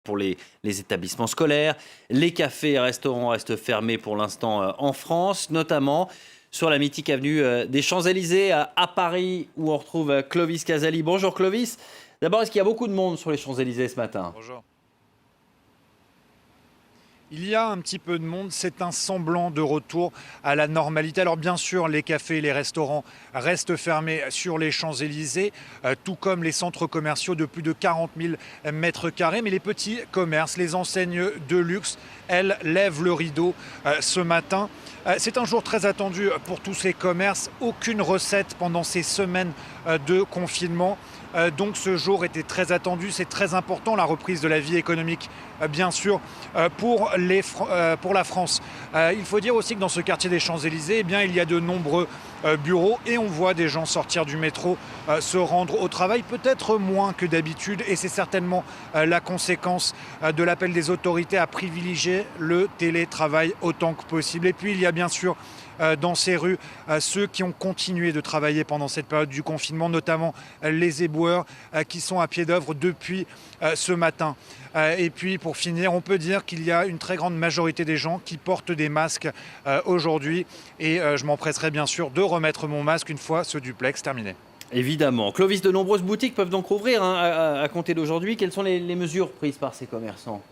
pour les établissements scolaires. Les cafés et restaurants restent fermés pour l'instant en France, notamment sur la mythique avenue des Champs-Élysées à Paris, où on retrouve Clovis Casali. Bonjour Clovis. D'abord, est-ce qu'il y a beaucoup de monde sur les Champs-Élysées ce matin? Bonjour. Il y a un petit peu de monde, c'est un semblant de retour à la normalité. Alors bien sûr, les cafés et les restaurants restent fermés sur les Champs-Élysées, tout comme les centres commerciaux de plus de 40 000 mètres carrés. Mais les petits commerces, les enseignes de luxe, elles lèvent le rideau ce matin. C'est un jour très attendu pour tous ces commerces. Aucune recette pendant ces semaines de confinement. Donc ce jour était très attendu, c'est très important, la reprise de la vie économique, bien sûr, pour la France. Il faut dire aussi que dans ce quartier des Champs-Élysées, eh bien, il y a de nombreux bureaux et on voit des gens sortir du métro, se rendre au travail, peut-être moins que d'habitude, et c'est certainement la conséquence de l'appel des autorités à privilégier le télétravail autant que possible. Et puis il y a bien sûr dans ces rues ceux qui ont continué de travailler pendant cette période du confinement, notamment les éboueurs qui sont à pied d'œuvre depuis ce matin. Et puis pour finir, on peut dire qu'il y a une très grande majorité des gens qui portent des masques aujourd'hui, et je m'empresserai bien sûr de remettre mon masque une fois ce duplex terminé. Évidemment. Clovis, de nombreuses boutiques peuvent donc rouvrir à compter d'aujourd'hui. Quelles sont les mesures prises par ces commerçants?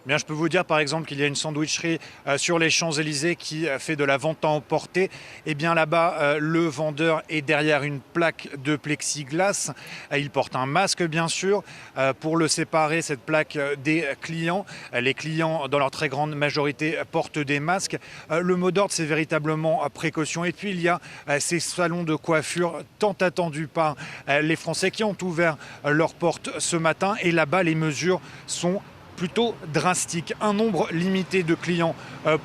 Bien, je peux vous dire par exemple qu'il y a une sandwicherie sur les Champs-Élysées qui fait de la vente à emporter. Et bien là-bas, le vendeur est derrière une plaque de plexiglas. Il porte un masque bien sûr pour le séparer, cette plaque, des clients. Les clients, dans leur très grande majorité, portent des masques. Le mot d'ordre, c'est véritablement précaution. Et puis il y a ces salons de coiffure tant attendus par les Français qui ont ouvert leurs portes ce matin. Et là-bas, les mesures sont plutôt drastique. Un nombre limité de clients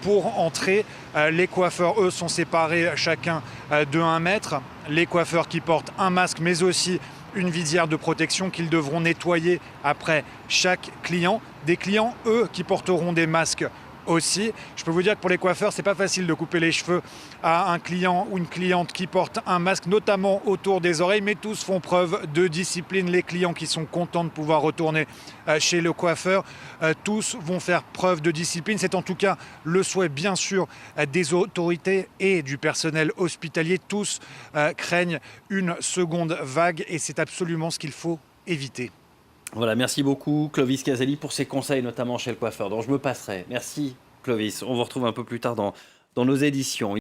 pour entrer. Les coiffeurs, eux, sont séparés chacun de 1 mètre. Les coiffeurs qui portent un masque, mais aussi une visière de protection qu'ils devront nettoyer après chaque client. Des clients, eux, qui porteront des masques aussi. Je peux vous dire que pour les coiffeurs, c'est pas facile de couper les cheveux à un client ou une cliente qui porte un masque, notamment autour des oreilles, mais tous font preuve de discipline. Les clients qui sont contents de pouvoir retourner chez le coiffeur, tous vont faire preuve de discipline. C'est en tout cas le souhait, bien sûr, des autorités et du personnel hospitalier. Tous craignent une seconde vague et c'est absolument ce qu'il faut éviter. Voilà, merci beaucoup Clovis Casali pour ses conseils, notamment chez le coiffeur, dont je me passerai. Merci Clovis, on vous retrouve un peu plus tard dans nos éditions.